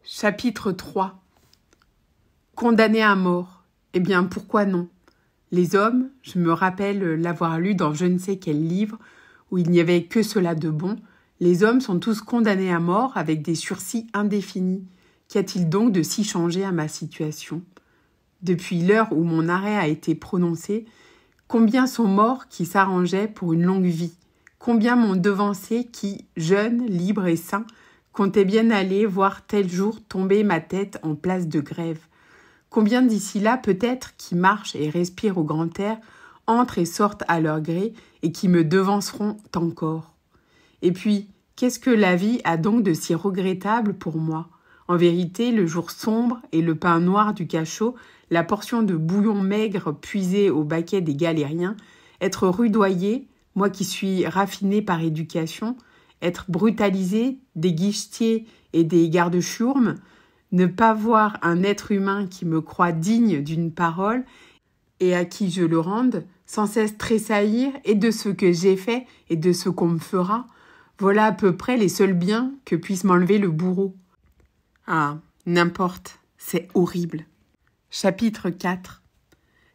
Chapitre 3. Condamné à mort. Eh bien, pourquoi non? Les hommes, je me rappelle l'avoir lu dans je ne sais quel livre où il n'y avait que cela de bon, les hommes sont tous condamnés à mort avec des sursis indéfinis. Qu'y a-t-il donc de si changé à ma situation? Depuis l'heure où mon arrêt a été prononcé, combien sont morts qui s'arrangeaient pour une longue vie? Combien m'ont devancé qui, jeune, libre et sain, comptait bien aller voir tel jour tomber ma tête en place de grève? Combien d'ici là, peut-être, qui marchent et respirent au grand air, entrent et sortent à leur gré et qui me devanceront encore? Et puis, qu'est-ce que la vie a donc de si regrettable pour moi? En vérité, le jour sombre et le pain noir du cachot, la portion de bouillon maigre puisée au baquet des galériens, être rudoyé, moi qui suis raffiné par éducation, être brutalisé des guichetiers et des gardes-chourmes, ne pas voir un être humain qui me croit digne d'une parole et à qui je le rende, sans cesse tressaillir et de ce que j'ai fait et de ce qu'on me fera, voilà à peu près les seuls biens que puisse m'enlever le bourreau. Ah, n'importe, c'est horrible. Chapitre 4.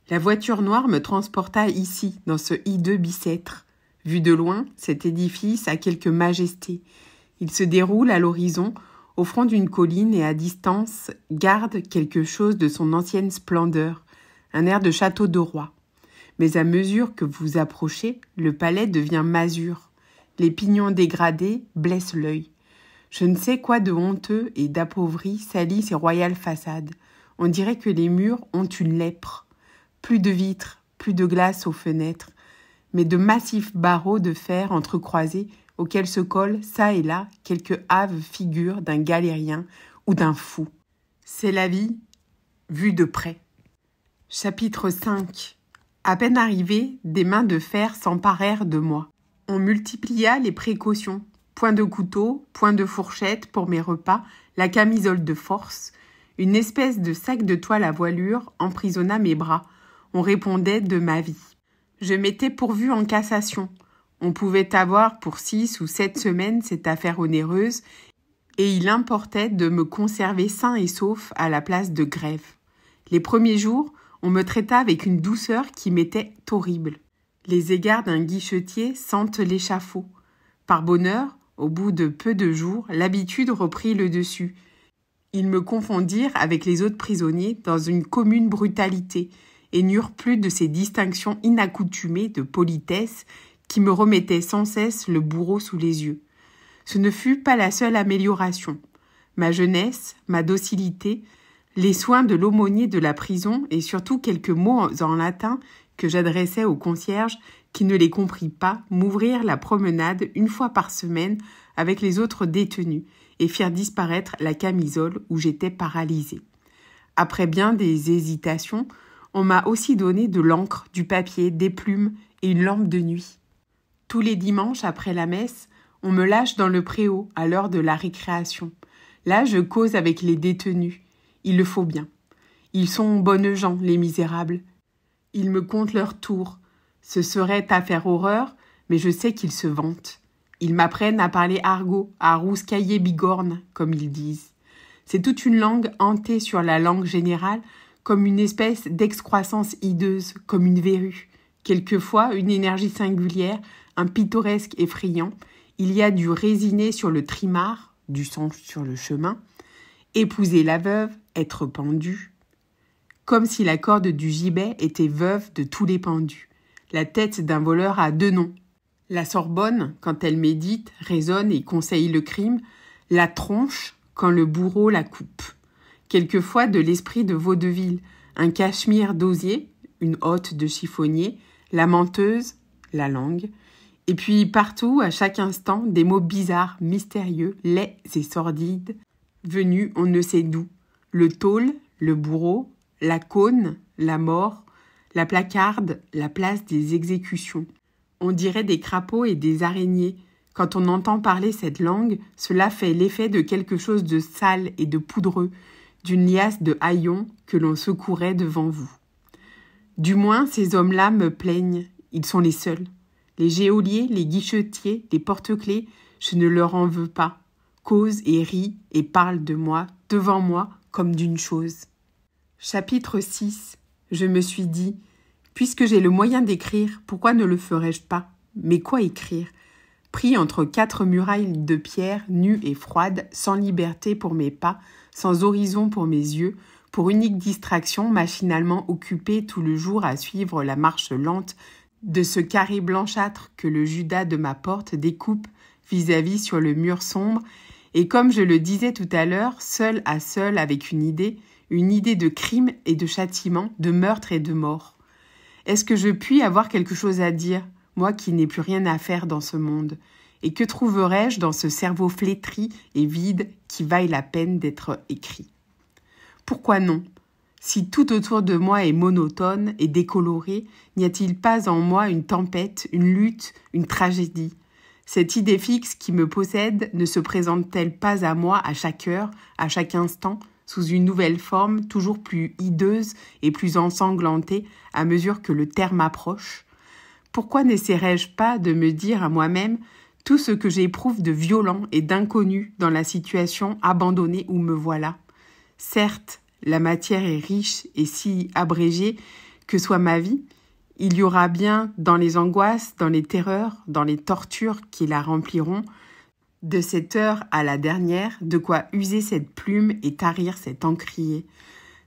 La voiture noire me transporta ici, dans ce hideux Bicêtre. Vu de loin, cet édifice a quelque majesté. Il se déroule à l'horizon, au front d'une colline et à distance garde quelque chose de son ancienne splendeur, un air de château de roi. Mais à mesure que vous approchez, le palais devient masure. Les pignons dégradés blessent l'œil. Je ne sais quoi de honteux et d'appauvri salit ces royales façades. On dirait que les murs ont une lèpre. Plus de vitres, plus de glace aux fenêtres, mais de massifs barreaux de fer entrecroisés auxquels se collent, çà et là, quelques hâves figures d'un galérien ou d'un fou. C'est la vie, vue de près. Chapitre 5. À peine arrivé, des mains de fer s'emparèrent de moi. On multiplia les précautions. Point de couteau, point de fourchette pour mes repas, la camisole de force. Une espèce de sac de toile à voilure emprisonna mes bras. On répondait de ma vie. Je m'étais pourvue en cassation. On pouvait avoir pour 6 ou 7 semaines cette affaire onéreuse et il importait de me conserver sain et sauf à la place de grève. Les premiers jours, on me traita avec une douceur qui m'était horrible. Les égards d'un guichetier sentent l'échafaud. Par bonheur, au bout de peu de jours, l'habitude reprit le dessus. Ils me confondirent avec les autres prisonniers dans une commune brutalité et n'eurent plus de ces distinctions inaccoutumées de politesse qui me remettaient sans cesse le bourreau sous les yeux. Ce ne fut pas la seule amélioration. Ma jeunesse, ma docilité, les soins de l'aumônier de la prison et surtout quelques mots en latin que j'adressais au concierge qui ne les comprit pas m'ouvrirent la promenade une fois par semaine avec les autres détenus et firent disparaître la camisole où j'étais paralysée. Après bien des hésitations, on m'a aussi donné de l'encre, du papier, des plumes et une lampe de nuit. Tous les dimanches, après la messe, on me lâche dans le préau à l'heure de la récréation. Là, je cause avec les détenus. Il le faut bien. Ils sont bonnes gens, les misérables. Ils me comptent leur tour. Ce serait à faire horreur, mais je sais qu'ils se vantent. Ils m'apprennent à parler argot, à rouscailler bigorne, comme ils disent. C'est toute une langue hantée sur la langue générale, comme une espèce d'excroissance hideuse, comme une verrue. Quelquefois, une énergie singulière, un pittoresque effrayant. Il y a du résiné sur le trimar, du sang sur le chemin, épouser la veuve, être pendu. Comme si la corde du gibet était veuve de tous les pendus. La tête d'un voleur a 2 noms. La Sorbonne, quand elle médite, raisonne et conseille le crime. La tronche, quand le bourreau la coupe. Quelquefois de l'esprit de vaudeville, un cachemire d'osier, une hotte de chiffonnier, la menteuse, la langue, et puis partout, à chaque instant, des mots bizarres, mystérieux, laids et sordides, venus on ne sait d'où. Le tôle, le bourreau, la cône, la mort, la placarde, la place des exécutions. On dirait des crapauds et des araignées. Quand on entend parler cette langue, cela fait l'effet de quelque chose de sale et de poudreux, d'une liasse de haillons que l'on secourait devant vous. Du moins, ces hommes-là me plaignent, ils sont les seuls. Les geôliers, les guichetiers, les porte-clés, je ne leur en veux pas. cause et rit et parle de moi, devant moi, comme d'une chose. Chapitre 6. Je me suis dit, puisque j'ai le moyen d'écrire, pourquoi ne le ferais-je pas? Mais quoi écrire? Pris entre 4 murailles de pierre, nues et froides, sans liberté pour mes pas, sans horizon pour mes yeux, pour unique distraction, machinalement occupé tout le jour à suivre la marche lente de ce carré blanchâtre que le Judas de ma porte découpe vis-à-vis sur le mur sombre, et comme je le disais tout à l'heure, seul à seul avec une idée de crime et de châtiment, de meurtre et de mort. Est-ce que je puis avoir quelque chose à dire, moi qui n'ai plus rien à faire dans ce monde? Et que trouverais-je dans ce cerveau flétri et vide qui vaille la peine d'être écrit? Pourquoi non? Si tout autour de moi est monotone et décoloré, n'y a-t-il pas en moi une tempête, une lutte, une tragédie? Cette idée fixe qui me possède ne se présente-t-elle pas à moi à chaque heure, à chaque instant, sous une nouvelle forme, toujours plus hideuse et plus ensanglantée à mesure que le terme approche? Pourquoi n'essaierais-je pas de me dire à moi-même tout ce que j'éprouve de violent et d'inconnu dans la situation abandonnée où me voilà? Certes, la matière est riche et si abrégée que soit ma vie, il y aura bien dans les angoisses, dans les terreurs, dans les tortures qui la rempliront, de cette heure à la dernière, de quoi user cette plume et tarir cet encrier.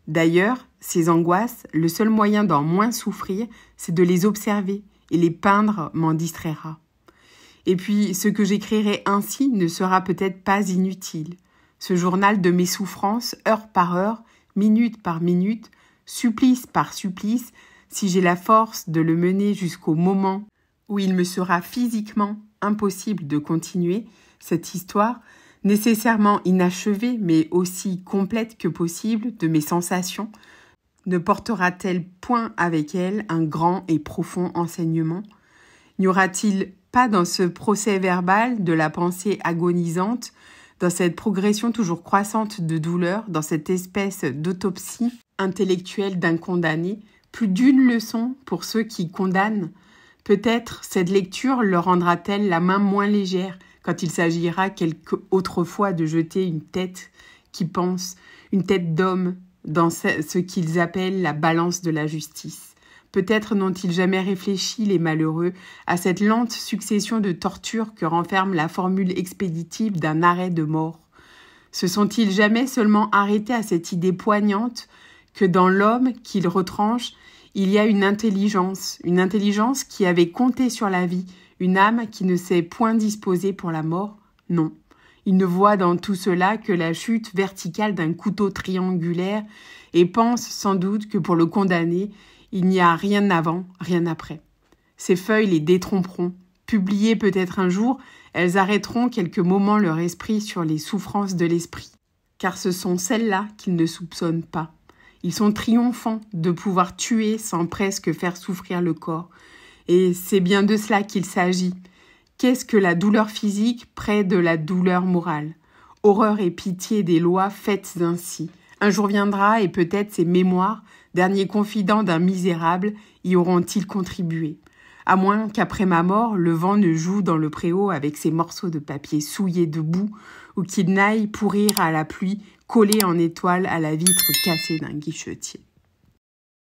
D'ailleurs, ces angoisses, le seul moyen d'en moins souffrir, c'est de les observer, et les peindre m'en distraira. Et puis, ce que j'écrirai ainsi ne sera peut-être pas inutile. Ce journal de mes souffrances, heure par heure, minute par minute, supplice par supplice, si j'ai la force de le mener jusqu'au moment où il me sera physiquement impossible de continuer cette histoire, nécessairement inachevée, mais aussi complète que possible de mes sensations, ne portera-t-elle point avec elle un grand et profond enseignement? N'y aura-t-il pas dans ce procès verbal de la pensée agonisante, dans cette progression toujours croissante de douleur, dans cette espèce d'autopsie intellectuelle d'un condamné, plus d'une leçon pour ceux qui condamnent? Peut-être cette lecture leur rendra-t-elle la main moins légère quand il s'agira quelque autre fois de jeter une tête qui pense, une tête d'homme, dans ce qu'ils appellent la balance de la justice. Peut-être n'ont-ils jamais réfléchi, les malheureux, à cette lente succession de tortures que renferme la formule expéditive d'un arrêt de mort. Se sont-ils jamais seulement arrêtés à cette idée poignante que dans l'homme qu'ils retranchent, il y a une intelligence qui avait compté sur la vie, une âme qui ne s'est point disposée pour la mort? Non. Ils ne voient dans tout cela que la chute verticale d'un couteau triangulaire et pensent sans doute que pour le condamné, il n'y a rien avant, rien après. Ces feuilles les détromperont. Publiées peut-être un jour, elles arrêteront quelques moments leur esprit sur les souffrances de l'esprit. Car ce sont celles-là qu'ils ne soupçonnent pas. Ils sont triomphants de pouvoir tuer sans presque faire souffrir le corps. Et c'est bien de cela qu'il s'agit. Qu'est-ce que la douleur physique près de la douleur morale? Horreur et pitié des lois faites ainsi. Un jour viendra et peut-être ces mémoires, derniers confidents d'un misérable, y auront-ils contribué. À moins qu'après ma mort, le vent ne joue dans le préau avec ses morceaux de papier souillés de boue ou qu'il n'aille pourrir à la pluie, collé en étoile à la vitre cassée d'un guichetier.